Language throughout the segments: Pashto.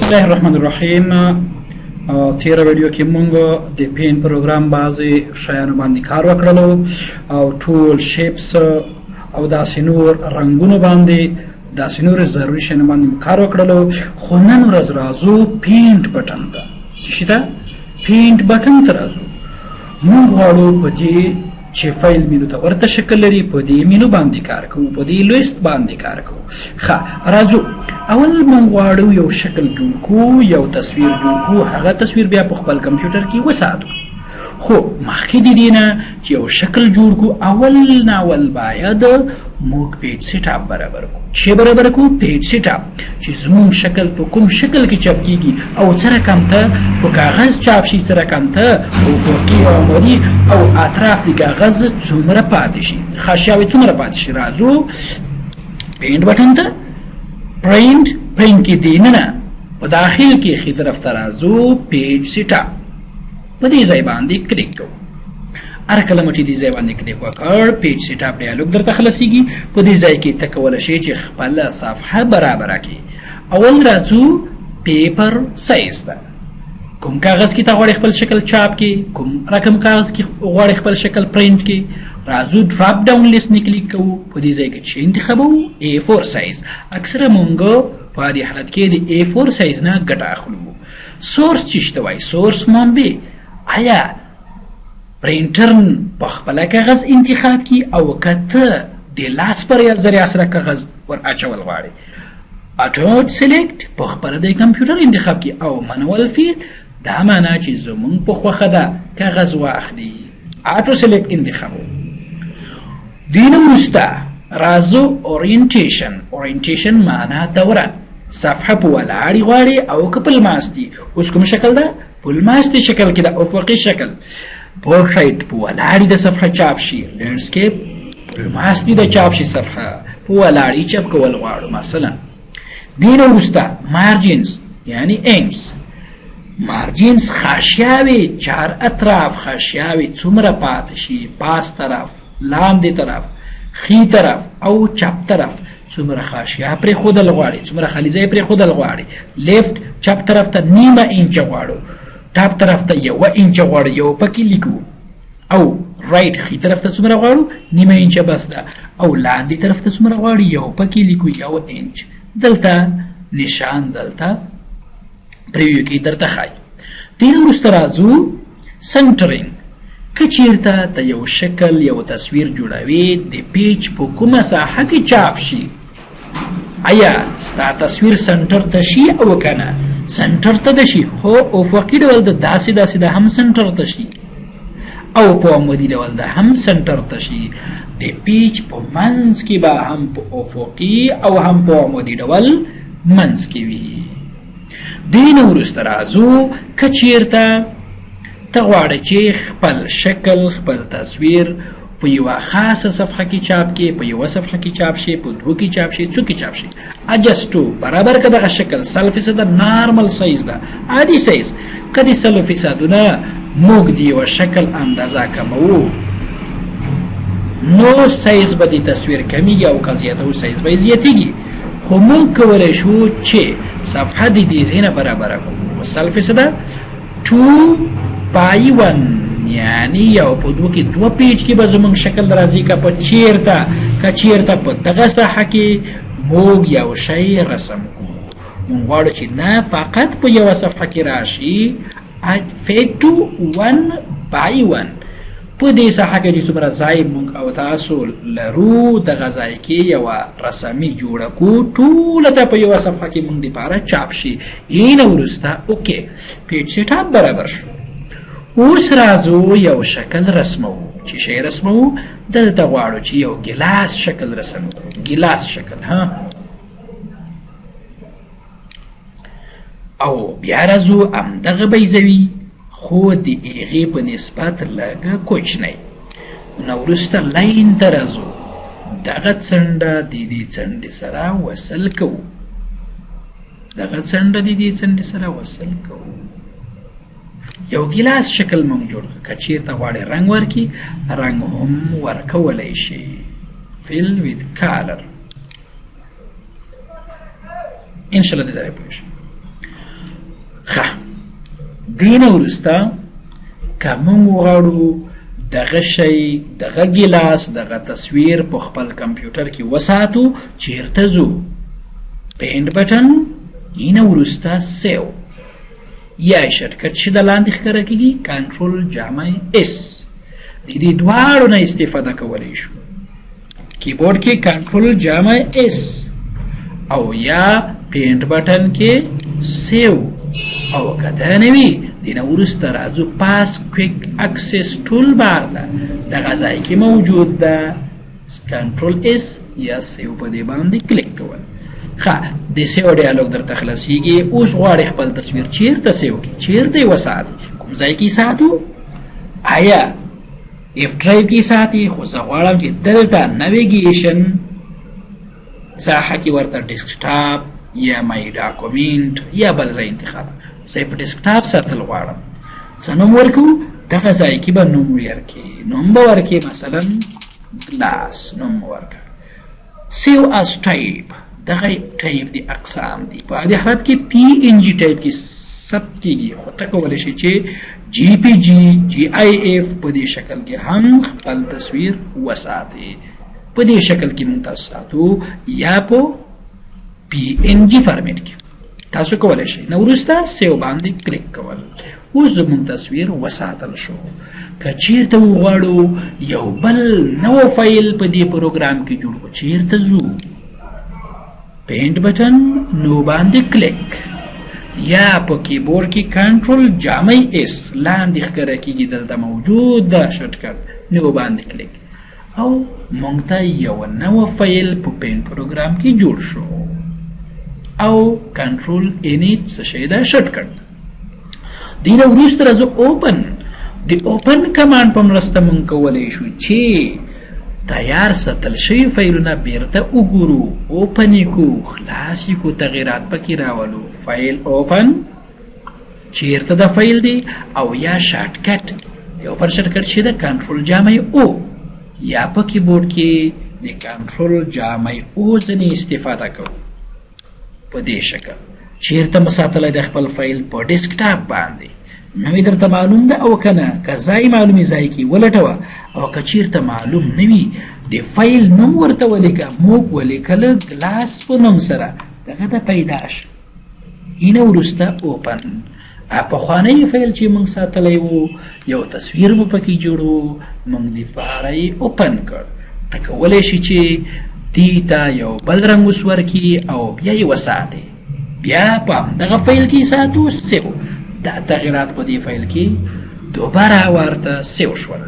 الله الرحمن الرحیم. تیره ویډیو کې مونږ د پین پروګرام بعضې شیانو باندې کار وکړلو او ټول شیپس او داسې نور رنګونو باندې داسې نور ضروري شیانو باندې کار وکړلو. خو نن ورځ راځو پینټ بټن ته. چې شي ته پینټ بټن ته راځو. مونږ غواړو په دې چې فایل مینو ته ورته شکل لري په دې مینو باندې کار کوو، په دې لیست باندې کار کوو. ښه راځو. اول مونږ غواړو یو شکل جوړ کړو، یو تصویر جوړ کړو. هغه تصویر بیا په خپل کمپیوټر کې وساتو. خو مخکې د دې نه چې یو شکل جوړ کړو اول ناول باید موږ پیج سیټ اپ برابر کړو. چې برابر کړو پیج سیټ اپ چې زموږ شکل په کوم شکل کې چاپ کیږي او څه رقم ته په کاغذ چاپ شي، څه رقم ته افقي او عمودي او اطراف د کاغذ څومره پاتې شي، حاشیه څومره پاتې شي. راځو پینټ بټن ته. پرینټ کې دی نه په داخل کې خې طرف ته راځو. پیج سیټ اپ په دې ځای باندې کلیک کوو. هر کله چې دې ځای باندې کلیک وکړ پیج سیټ اپ ډایلوګ درته خلاصیږي. په دې ځای کې ته کولی شې چې خپل صفحه برابره کړې. اول راځو پیپر سایز ته. کوم کاغذ کې ته غواړې خپل شکل چاپ کې، کوم رقم کاغذ کې غواړې خپل شکل پرینټ کې. راځو ډراپ ډاون لیست نه کلیک کوو. په دې ځای کې چې انتخابو A4 سایز. اکثره مونږ په دې حالت کې د A4 سایز نه ګټه اخلو. سورس چې شته وای سورس منبع. آیا پرینټر په خپل کاغذ انتخاب کی او کته د لاس پر یا ذریعہ سره کاغذ ور اچول غواړي. اټو سلیکټ په خپل د کمپیوټر انتخاب کی او منوال فیل دا معنا چې زمون په خوخه ده کاغذ واخلي. اټو سلیکټ انتخابو. دین مستا رازو اورینټیشن معنا دوران. صفحه په ولاړی غواړي او کپل ماستی. اوس کوم شکل ده؟ پل ماستی شکل کې ده، افقي شکل. پورټریټ په ولاړی د صفحه چاپ شي. لینډسکیپ پل ماستی د چاپ شي صفحه په ولاړی چاپ کول غواړو مثلا. دین وروسته مارجینز یعنی اینډز. مارجینز خاشیاوي چار اطراف خاشیاوي څومره پاتې شي، پاس طرف، لاندې طرف، خي طرف او چپ طرف څومره خاشیه پرې خودل غواړي، څومره خالي ځای پرې خودل غواړي. لیفت چپ طرف ته نیمه انچ غواړو، ټاپ طرف ته 1 انچ غواړو، یو پکې لیکو. او رائټ خي طرف ته څومره غواړو؟ نیمه انچ بس ده. او لاندې طرف ته څومره غواړو؟ یو پکې لیکو 1 انچ. دلته نشان دلته پریویو کې درته ښایي. دین وروسته راځو سنټرینګ. که چیرته ته یو شکل یو تصویر جوړوي د پیج په کومه ساحه کې چاپ شي، آیا ستا تصویر سنټر ته شي او کنه؟ سنټر ته د شي، خو افقي ډول د داسې د هم سنټر ته شي او په عمودي ډول د هم سنټر ته شي. د پیج په منځ کې به هم په افقي او هم په عمودي ډول منځ کې وي. دین وروسته راځو که چیرته ته غواړې چې خپل شکل خپل تصویر په یوه خاصه صفحه کې چاپ کې، په یوه صفحه کې چاپ شي، په 2 کې چاپ شي، 2 کې چاپ شي. اجسټو برابر که دغه شکل 100% نارمل سایز ده، عادي سایز. که د 100% نه موږ د یوه شکل اندازه کموو نو سایز به د تصویر کمیږي او که زیاتو سایز به زیاتیږي. خو موږ کولی شو چې صفحه د دې ځای نه برابره کړو. 100% 2:1 یعنی یو په 2 کې 2 پیج کې به زمونږ شکل راځي. که چیرته په دغه ساحه کې موږ یو شی رسم کړو، موږ غواړو چې نه فقط په یوه صفحه کې راشي. 2:1 په دې ساحه کې چې څومره ځای موږ او تاسو لرو دغه ځای کې یوه رسمي جوړه کړو، ټوله ته په یوه صفحه کې موږ دپاره چاپ شي. این وروسته اوکې پیج سیټ اپ برابر شو. اوس راځو یو شکل رسمو. چې شی رسمو دلته غواړو چې یو ګلاس شکل رسمو. ګلاس شکل ها. او بیا راځو همدغه بیضوي خو د هغې په نسبت لږه کوچنی. نو وروسته لاین ته راځو. دغه څنډه د دې څنډې سره وصل کوو. یو ګلاس شکل مونږ جوړ کړو. که چیرته غواړې رنګ ورکړي رنګ هم ورکولی شي. fill with color. انشاءالله دې ځای پوه شئ. ښه دې نه وروسته که موږ وغواړو دغه شی دغه ګیلاس دغه تصویر په خپل کمپیوټر کې وساتو چیرته ځو پینټ بټن اینه وروسته سیو یا شرکت چې د لاندې ښکاره کېږي کنټرول جامع اس د دې دواړو نه استفاده کولی شو کیبورډ کې کنټرول جامع اس او یا پینټ بټن کې سیو او که دا نه وي دې نه وروسته راځو پاس کویک اکسس ټول بار ده دغه ځای کې موجود ده کنټرول اس یا سیو په دې باندې کلیک کول ښه د سیو ډیالوګ درته خلاصیږي اوس غواړې خپل تصویر چیرته سیو کړي چیرته یې وساتي کوم ځای کې ساتو آیا اف ډرایو کې ساتي خو زه غواړم چې دلته نویګیشن ساحه کې ورته ډیسکټاپ یا مای ډاکومنټ یا بل ځای انتخاب زه په ډیسکټاپ ساتل غواړم څه نوم ورکوو دغه ځای کې به نوم ورکړي نوم به ورکړي مثلا ګلاس نوم ورکړه سیو اس ټایپ دغه ټایپ دی اقسام دي په دې حالت کې پی ان جی ټایپ کې ثبت کیږي خو ته کولی شي چې جی پی جی جی آی ایف په دې شکل کې هم خپل تصویر وساتي په دې شکل کې موږ تاسو ساتو یا په پی ان جی فارمیټ کې تاسو کولی شئ نو وروسته سیو باندې کلیک کول اوس زموږ تصویر وساتل شو که چیرته وغواړو یو بل نو فایل په دې پروګرام کې جوړ کړو چیرته ځو پینټ بټن نو باندې کلیک یا په کیبورډ کې کنټرول جامع اس لاندې ښکاره کېږي دلته موجود ده شارټکټ نو باندې کلیک او موږ ته یو نوی فایل په پین پروګرام کې جوړ شو او کنټرول اني څه شی ده شارټکټ دې نه وروسته راځو اوپن د اوپن کمانډ په مرسته موږ کولی شو چې تیار ساتل شوي فایلونه بیرته وګورو اوپن یې کړو خلاص یې کړو تغیرات پکې راولو فایل اوپن چیرته د فایل دی او یا شارټکټ یو پر شارټکټ چې د کنټرول جامع او یا په کیبورډ کې د کنټرول جامع او ځنې استفاده کوو په دې شکل چیرته مو ساتلی د خپل فایل په ډیسکټاپ باندې نوی درته معلوم ده او که نه که ځای معلومي ځای کې ولټوه او که چیرته معلوم نه وي د فایل نوم ورته ولیکه موږ ولیکله ګلاس په نوم سره دغه د پیدا شه اینه وروسته اوپن پخوانی فایل چې موږ ساتلی و یو تصویر مو پکې جوړ و موږ دپاره یې اوپن کړ ته کولی شي چې دې ته یو بل رنګ اوس ورکړي او بیا یې وساتې بیا په همدغه فایل کې ساتو سیو دا تغیرات په دې فایل کې دوباره ورته سیو شول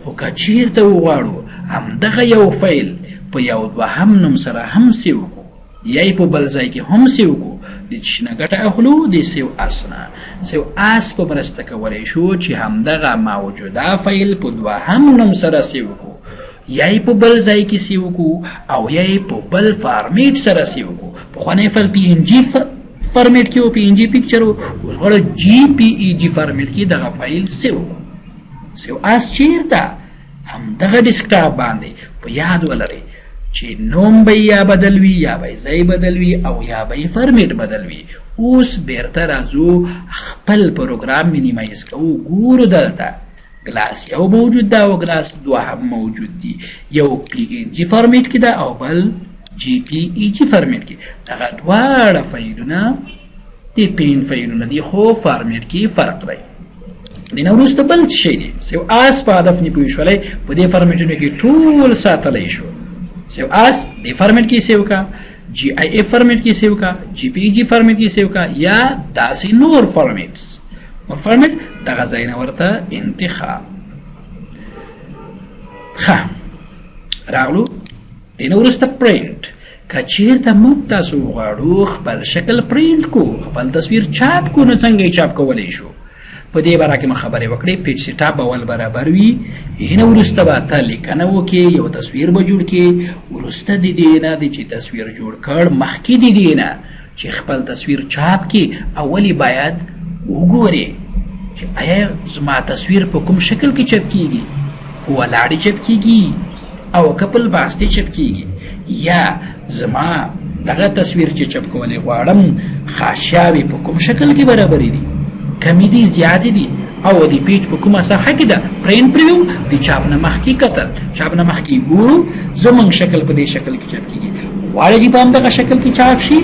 خو که چیرته وغواړو همدغه یو فایل په یو دوهم نوم سره هم سیو کړو یا یې په بل ځای کې هم سیو کړو د چې نه ګټه اخلو د سیو اس نه سیو اس په مرسته کولی شو چې همدغه موجوده فایل په دوهم نوم سره سیو کړو یا یې په بل ځای کې سیو کړو او یا یې په بل فارمیټ سره سیو کړو پخوانی فایل پی ان جی فارمیټ کې او پی ان جی پکچر اوس غواړو جی پی ای جی فارمیټ کې دغه فایل سیو سیو اس چیرته همدغه ډیسکټاپ باندې په یاد ولرئ چې نوم به یا بدل وي یا به ځای بدل وي او یا به فارمیټ بدل وي اوس بیرته راځو خپل پروګرام مینیمایز کوو ګورو دلته ګلاس یو موجود ده او ګلاس دوه هم موجود دي یو پی ان جی فارمیټ کې ده او بل جی پی ای جی فارمیټ کې دغه دواړه فایلونه د پین فایلونه دي خو فارمیټ کې فرق دی د نه وروسته بل څه شی دی سیو اس په هدف نه پوه شولی په دې فارمیټونو کې ټول ساتلی شو سیو اس د فارمیټ کې سیو کا جی آی ایف فارمیټ کې سیو کا جی پی ای جی فارمیټ کې سیو کا یا داسې نور فارمیټس نور فارمیټ دغه ځای نه ورته انتخاب ښه راغلو دې نه وروسته پرینټ که چیرته موږ تاسو غواړو خپل شکل پرینټ کو خپل تصویر چاپ کو نو څنګه یې چاپ کولی شو په دې باره کې مو خبرې وکړې پیج سیټ اپ اول برابر وي هینه وروسته به ته لیکنه وکړې یو تصویر به جوړ کړې وروسته د دې نه د چې تصویر جوړ کړ مخکې د دې نه چې خپل تصویر چاپ کړي اولې باید وګورې چې آیا زما تصویر په کوم شکل کې چاپ کېږي په ولاړې چاپ کېږي او که په لباستې چاپ کېږي یا زما دغه تصویر چې چاپ کولې غواړم خاشاوي په کوم شکل کې برابرې دي، کمی دي، زیاتې دي، او د پیج په کومه ساحه کې ده. پرینټ پریویو د چاپ نه مخکې کتل، چاپ نه مخکې ګورو زمونږ شکل په دې شکل کې چاپ کېږي. غواړئ چې په همدغه شکل کې چاپ شي،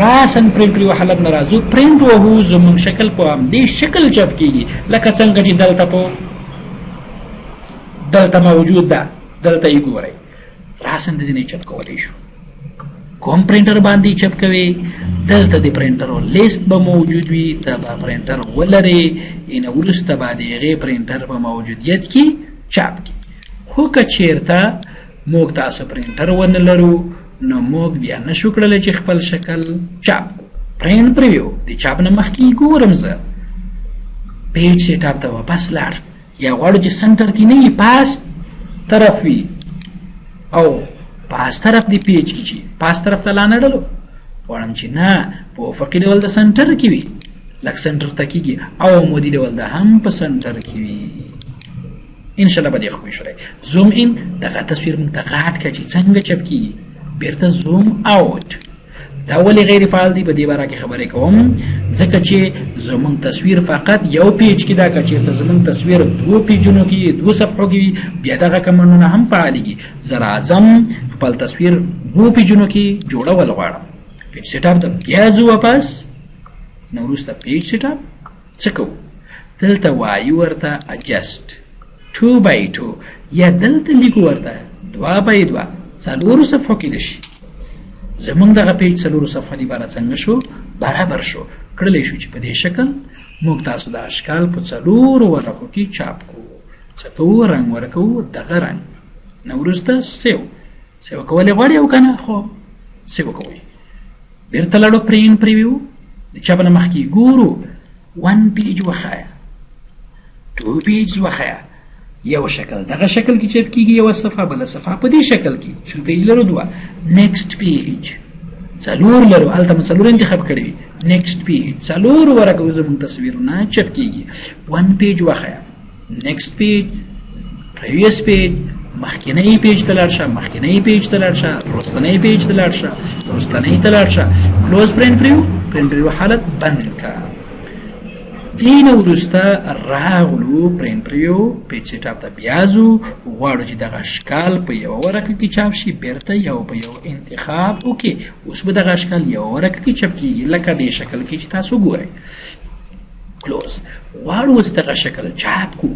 راسن پرینټ پریویو حالت نه راځو، پرینټ وهو زمونږ شکل په همدې شکل چاپ کېږي لکه څنګه چې دلته موجود ده، دلته یې ګورئ. راسن د ځینې چاپ کولی شو. کوم پرینټر باندې چاپ کوي؟ دلته د پرینټرو لیست به موجود وي، ته به پرینټر ولرې، اینه وروسته به د هغې پرینټر په موجودیت کې چاپ کړي. خو که چېرته موږ تاسو پرینټر ونه لرو نو موږ بیا نشو کړلی چې خپل شکل چاپ کړو. پرینټ پریویو د چاپ نه مخکې ګورم زه، پیج سیټ اپ ته واپس لاړ، یا غواړو چې سنټر کې نه وي، پاس طرف وي، او پاس طرف دی پیج کی چی پاس طرف ته لا نړلو، غواړم چې نه په افقي ډول د سنټر کې وي، لکه سنټر ته کېږي، او عمودي ډول د هم په سنټر کې وي. انشاءالله به دې خوښ شولی. زوم ان دغه تصویر موږ ته غاټ کړه چې څنګه چپ کېږي. بیرته زوم اوټ. دا ولې غیر فعال دی؟ په دې باره کې خبرې کوم، ځکه چې زمونږ تصویر فقط یو پیج کې ده. که چېرته زمونږ تصویر 2 پیجونو کې 2 صفحو کې وي بیا دغه کمنډونه هم فعالېږي. زه راځم خپل تصویر 2 پیجونو کې جوړول غواړم. پیج سیټ اپ ته بیا ځو واپس، نو وروسته پیج سیټ اپ څه کوو؟ دلته وایو ورته اجسټ 2x2، یا دلته لیکو ورته 2x2، څلورو صفحو کې شي. زمونږ دغه پیج څلورو صفحو دی باره څنګه شو؟ برابر شو. کړلی شو چې په دې شکل موږ تاسو د اشکال په څلورو ورقو کې چاپ کوو. څه کوو؟ رنګ ورکوو، دغه رنګ. نو وروسته سیو کولی غواړئ او که نه؟ خو سیو کوئ. بیرته لاړو پرینټ پریویو، د چاپ نه مخکې ګورو، 1 پیج وښایه، 2 پیج وښایه، یو شکل دغه شکل کې چاپ کېږي، یوه صفحه، بله صفحه په دې شکل کې، 2 پیج لرو، 2 نیکسټ پیج، 4 لرو، هلته مو 4 انتخاب کړی وي، نیکسټ پیج، 4 ورقو زموږ تصویرونه چاپ کېږي. 1 پیج وښایه، نیکسټ پیج، پریویس پیج، مخکینی پیج ته لاړ شه، مخکینی پیج ته لاړ شه، وروستنی پیج ته لاړ شه، وروستنی ته لاړ شه. کلوز پرینټ پریویو حالت بند کړه. دې نه وروسته راغلو پرینټ پریویو پیج سیټ اپ ته بیا ځو، غواړو چې دغه اشکال په یوه ورقه کې چاپ شي، بیرته یو په یو انتخاب وکړي. اوس به دغه اشکال یوه ورقه کې چاپ کېږي لکه دې شکل کې چې تاسو ګورئ. کلوز. غواړو اوس دغه شکل چاپ کړو،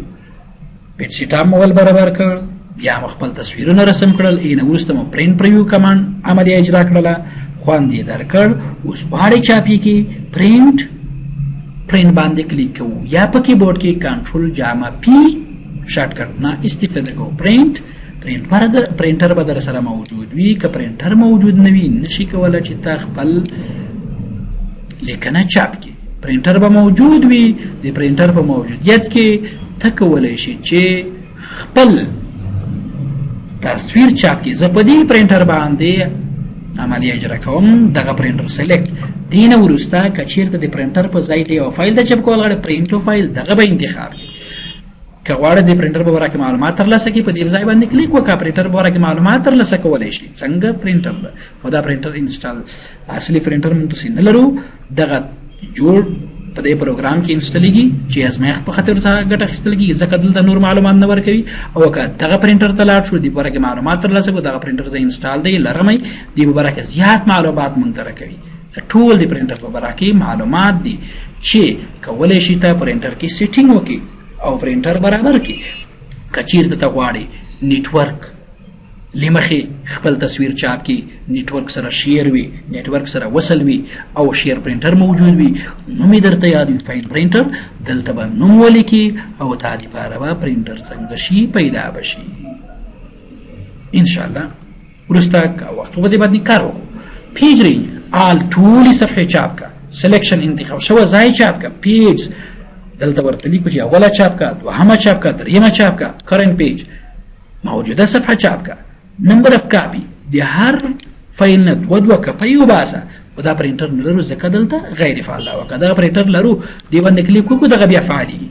پیج سیټ اپ مو ول برابر کړ، بیا مو خپل تصویرونه رسم کړل، اینه وروسته مو پرینټ پریویو کمانډ عملیه اجرا کړله، خوند یې درکړ. اوس غواړئ چاپ یې کړي، پرینټ باندې کلیک کوو، یا په کیبورډ کې کنټرول جامه پی شارټ کټ نه استفاده کوو. پرینټر به در سره موجود وي، که پرینټر موجود نه وي نشي کولی چې تا خپل لیکنه چاپ کړي. پرینټر به موجود وي، د پرینټر په موجودیت کې ته کولی شي چې خپل تصویر چاپ کړي. زه په دې پرینټر باندې عملیه اجرا کوم، دغه پرینټر سلیکټ. دې نه وروسته که چېرته د پرینټر په ځای ته یو فایل ته چاپ کول غواړئ، پرینټو فایل دغه به انتخاب کړي. که غواړئ د پرینټر په باره کې معلومات ترلاسه کړي، په دې ځای باندې کلیک وکړه. پرینټر په باره کې معلومات ترلاسه کولی شي. څنګه؟ پرینټر ده، خو دا پرینټر انسټال اصلي پرینټر موږ تاسې نه لرو، دغه جوړ په دې پروګرام کې انسټالیږي چې ازمایښت په خاطر څخه ګټه اخیستل کېږي، ځکه دلته نور معلومات نه ورکوي. او که دغه پرینټر ته لاړ شو، دې په باره کې معلومات ترلاسه کړو، دغه پرینټر زه انسټال دی لرم، دې په باره کې زیات معلومات موږ ته راکوي. ټول د پرینټر په باره کې معلومات دي چې کولی شي ته پرینټر کې سیټینګ وکړي او پرینټر برابر کړي. که چېرته ته غواړې نیټورک له مخې خپل تصویر چاپ کړي، نیټورک سره شیر وي، نیټورک سره وصل وي، او شیر پرینټر موجود وي، نوم یې درته یاد وي فاین پرینټر، دلته به نوم ولیکي او تا دپاره به پرینټر څنګه شي پیدا به شي. انشاءالله وروسته که وخت به دې باندې کار وکړو. پیج رینج آل ټولې صفحې چاپ کا، سلیکشن انتخاب شوه ځای چاپ کا، پیج دلته ورته لیکو چې اوله چاپ کا، دوهمه چاپ کا، دریمه چاپ کا، کرنٹ پیج موجوده صفحه چاپ کا، نمبر اف کاپی د هر فایل نه 2 کاپي وباسه. خو دا پرینټر نه لرو ځکه دلته غیر فعال ده. که دا پرینټر لرو دې باندې کلیک وکړو، دغه بیا فعالېږي.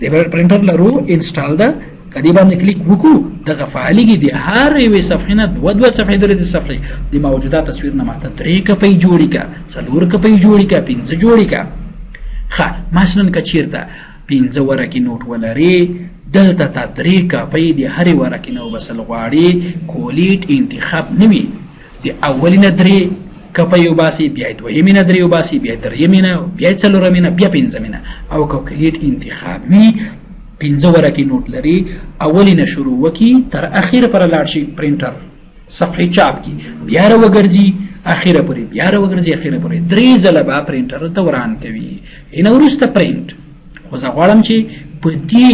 د پرینټر لرو انسټال ده، کدی باندې کلیک وکړو دغه فعالیږي د هر یوې صفحې نه دوه صفحې درې د صفحې د موجوده تصویر نه ماته 3 کپۍ جوړی کا 4 کپۍ جوړی کا 5 جوړی کا ښه مثلا که چیرته 15 ورقې نوټ ولري دلته تا 3 کپۍ د هرې ورقې نه وبسل غواړي کولیټ انتخاب نه وي د اولې نه 3 کپۍ وباسي بیا دویمې نه 3 وباسي بیا درېیمې نه بیا څلورمې نه بیا پنځمې نه او که کولیټ انتخاب وي 15 ورقې نوټ لري اولې نه شروع وکړي تر اخره پر لاړ شي پرینټر صفحې چاپ کړي بیا راوګرځي اخره پورې بیا راوګرځي اخره پورې 3 ځله به پرینټر دوران کوي اینه وروسته پرینټ خو زه غواړم چې په دې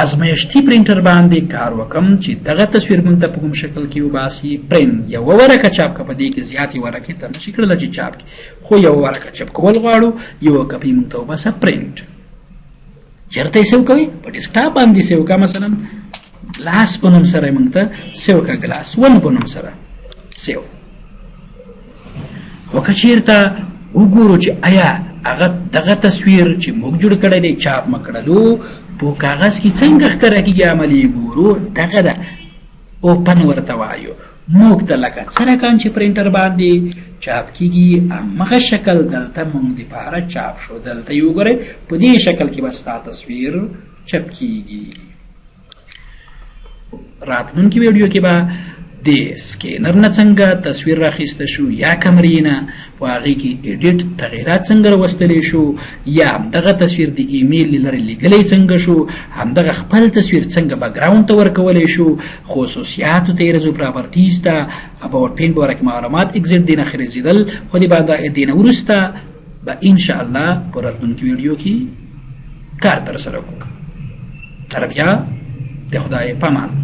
ازمایښتي پرینټر باندې کار وکم چې دغه تصویر موږ ته په کوم شکل کې وباسي پرینټ یو ورقه چاپ که په دې کې زیاتې ورقې ته نشي کړلی چې چاپ کړي خو یو ورقه چاپ کول غواړو یو کپۍ موږ ته وباسه پرینټ چېرته یې سیو کوئ په ډیسکټاپ باندې سیو کا مثلا ګلاس په نوم سره یې موږ ته سیو کا ګلاس 1 په نوم سره سیو خو که چېرته وګورو چې آیا هغه دغه تصویر چې موږ جوړ کړی دی چاپ مه کړلو په کاغذ کې څنګه ښکاره کېږي عملي ګورو دغه ده اوپن ورته وایو موږ ته لکه څرګند چې پرینټر باندې چاپ کېږي همغه شکل دلته موږ دپاره چاپ شو دلته یې وګورئ په دې شکل کې به ستا تصویر چاپ کېږي راتلونکي ویډیو کې به د سکینر نه څنګه تصویر راخیسته شو یا کمرې نه په هغې کې ایډیټ تغیرات څنګه راوستلی شو یا همدغه تصویر د ایمیل له لارې لیږلی څنګه شو همدغه خپل تصویر څنګه بکګراوند ته ورکولی شو خصوصیاتو ته یې رځو پراپرټیز ته اباوټ پین په باره کې معلومات اګزیټ دې نه خرڅېدل خو دې نه وروسته به انشاءالله په راتلونکي ویډیو کې کار ترسره کړو تر بیا د خدای په امان